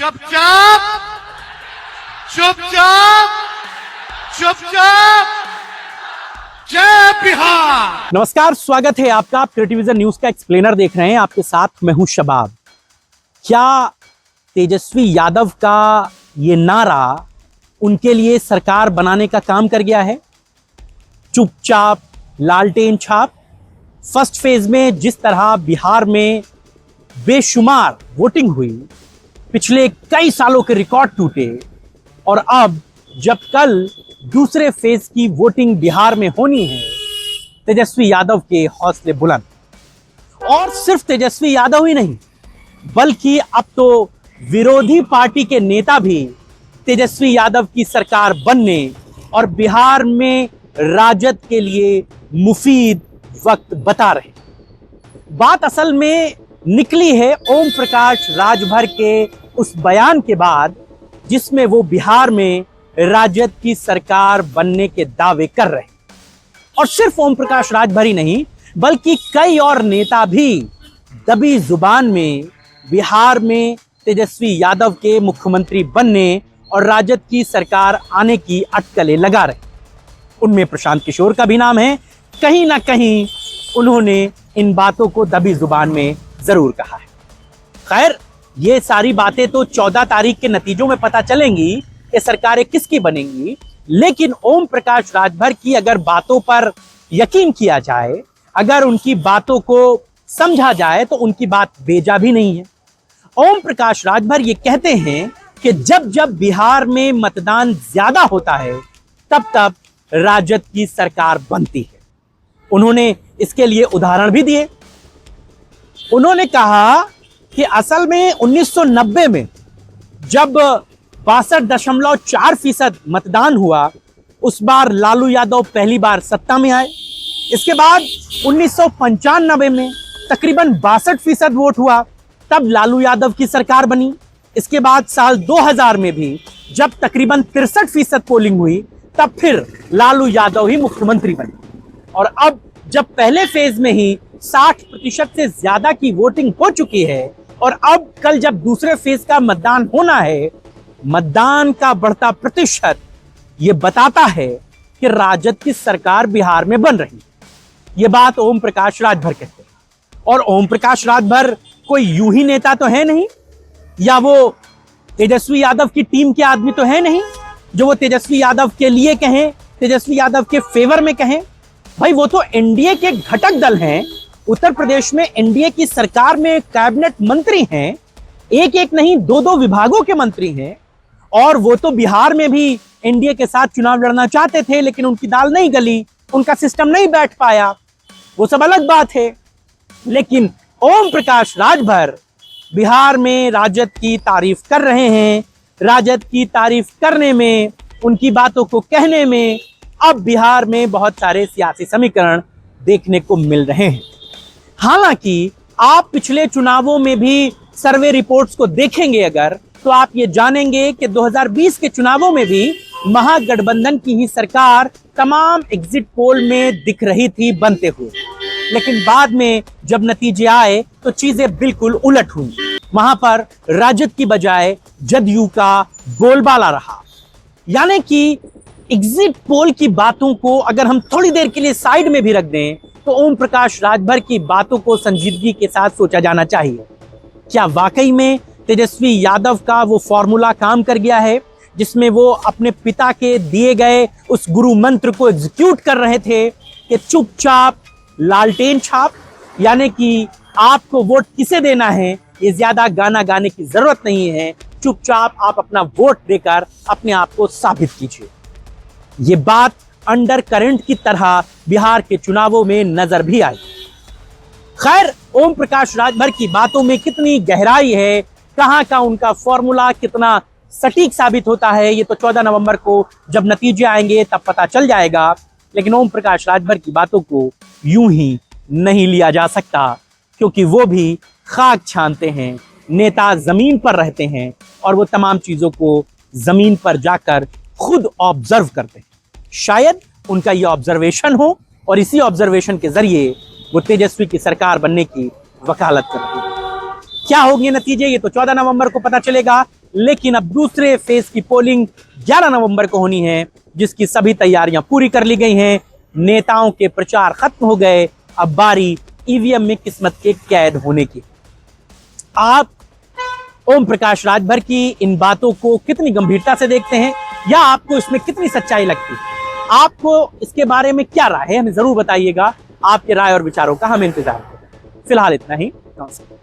चुपचाप चुपचाप चुपचाप जय बिहार। नमस्कार, स्वागत है आपका। आप क्रिएटिविजन न्यूज का एक्सप्लेनर देख रहे हैं। आपके साथ मैं हूं शबाब। क्या तेजस्वी यादव का ये नारा उनके लिए सरकार बनाने का काम कर गया है? चुपचाप लालटेन छाप। फर्स्ट फेज में जिस तरह बिहार में बेशुमार वोटिंग हुई, पिछले कई सालों के रिकॉर्ड टूटे, और अब जब कल दूसरे फेज की वोटिंग बिहार में होनी है, तेजस्वी यादव के हौसले बुलंद। और सिर्फ तेजस्वी यादव ही नहीं, बल्कि अब तो विरोधी पार्टी के नेता भी तेजस्वी यादव की सरकार बनने और बिहार में राजद के लिए मुफीद वक्त बता रहे। बात असल में निकली है ओम प्रकाश राजभर के उस बयान के बाद, जिसमें वो बिहार में राजद की सरकार बनने के दावे कर रहे हैं। और सिर्फ ओम प्रकाश राजभर ही नहीं, बल्कि कई और नेता भी दबी जुबान में बिहार में तेजस्वी यादव के मुख्यमंत्री बनने और राजद की सरकार आने की अटकलें लगा रहे। उनमें प्रशांत किशोर का भी नाम है। कहीं ना कहीं उन्होंने इन बातों को दबी जुबान में जरूर कहा है। खैर, ये सारी बातें तो 14 तारीख के नतीजों में पता चलेंगी कि सरकारें किसकी बनेंगी, लेकिन ओम प्रकाश राजभर की अगर बातों पर यकीन किया जाए, अगर उनकी बातों को समझा जाए, तो उनकी बात बेजा भी नहीं है। ओम प्रकाश राजभर ये कहते हैं कि जब जब बिहार में मतदान ज्यादा होता है, तब तब राजद की सरकार बनती है। उन्होंने इसके लिए उदाहरण भी दिए। उन्होंने कहा कि असल में 1990 में जब 62.4% मतदान हुआ, उस बार लालू यादव पहली बार सत्ता में आए। इसके बाद 1995 में तकरीबन 62% वोट हुआ, तब लालू यादव की सरकार बनी। इसके बाद साल 2000 में भी जब तकरीबन 63% पोलिंग हुई, तब फिर लालू यादव ही मुख्यमंत्री बने। और अब जब पहले फेज में ही 60% से ज्यादा की वोटिंग हो चुकी है, और अब कल जब दूसरे फेज का मतदान होना है, मतदान का बढ़ता प्रतिशत ये बताता है कि राजद की सरकार बिहार में बन रही है। ये बात ओम प्रकाश राजभर कहते हैं। और ओम प्रकाश राजभर कोई यूं ही नेता तो है नहीं, या वो तेजस्वी यादव की टीम के आदमी तो है नहीं जो वो तेजस्वी यादव के लिए कहें, तेजस्वी यादव के फेवर में कहें। भाई, वो तो एनडीए के घटक दल हैं। उत्तर प्रदेश में एनडीए की सरकार में कैबिनेट मंत्री हैं, एक एक नहीं, दो दो विभागों के मंत्री हैं। और वो तो बिहार में भी एनडीए के साथ चुनाव लड़ना चाहते थे, लेकिन उनकी दाल नहीं गली, उनका सिस्टम नहीं बैठ पाया, वो सब अलग बात है। लेकिन ओम प्रकाश राजभर बिहार में राजद की तारीफ कर रहे हैं। राजद की तारीफ करने में, उनकी बातों को कहने में अब बिहार में बहुत सारे सियासी समीकरण देखने को मिल रहे हैं। हालांकि आप पिछले चुनावों में भी सर्वे रिपोर्ट्स को देखेंगे अगर, तो आप ये जानेंगे कि 2020 के चुनावों में भी महागठबंधन की ही सरकार तमाम एग्जिट पोल में दिख रही थी बनते हुए। लेकिन बाद में जब नतीजे आए तो चीजें बिल्कुल उलट हुई। वहां पर राजद की बजाय जदयू का बोलबाला रहा। यानी कि एग्जिट पोल की बातों को अगर हम थोड़ी देर के लिए साइड में भी रख दें, तो ओम प्रकाश राजभर की बातों को संजीदगी के साथ सोचा जाना चाहिए। क्या वाकई में तेजस्वी यादव का वो फॉर्मूला काम कर गया है, जिसमें वो अपने पिता के दिए गए उस गुरु मंत्र को एग्जीक्यूट कर रहे थे कि चुपचाप लालटेन छाप? यानी कि आपको वोट किसे देना है, ये ज्यादा गाना गाने की जरूरत नहीं है, चुपचाप आप अपना वोट देकर अपने आप को साबित कीजिए। ये बात अंडर करंट की तरह बिहार के चुनावों में नजर भी आई। खैर, ओम प्रकाश राजभर की बातों में कितनी गहराई है, कहां का उनका फॉर्मूला कितना सटीक साबित होता है, ये तो 14 नवंबर को जब नतीजे आएंगे तब पता चल जाएगा। लेकिन ओम प्रकाश राजभर की बातों को यूं ही नहीं लिया जा सकता, क्योंकि वो भी खाक छानते हैं, नेता जमीन पर रहते हैं और वो तमाम चीजों को जमीन पर जाकर खुद ऑब्जर्व करते हैं। शायद उनका ये ऑब्जर्वेशन हो, और इसी ऑब्जर्वेशन के जरिए वो तेजस्वी की सरकार बनने की वकालत करते हैं। क्या होंगे नतीजे, ये तो 14 नवंबर को पता चलेगा। लेकिन अब दूसरे फेज की पोलिंग 11 नवंबर को होनी है, जिसकी सभी तैयारियां पूरी कर ली गई हैं। नेताओं के प्रचार खत्म हो गए, अब बारी ईवीएम में किस्मत के कैद होने की। आप ओम प्रकाश राजभर की इन बातों को कितनी गंभीरता से देखते हैं, या आपको इसमें कितनी सच्चाई लगती है? आपको इसके बारे में क्या राय है, हमें जरूर बताइएगा। आपके राय और विचारों का हम इंतजार करें। फिलहाल इतना ही, नमस्कार।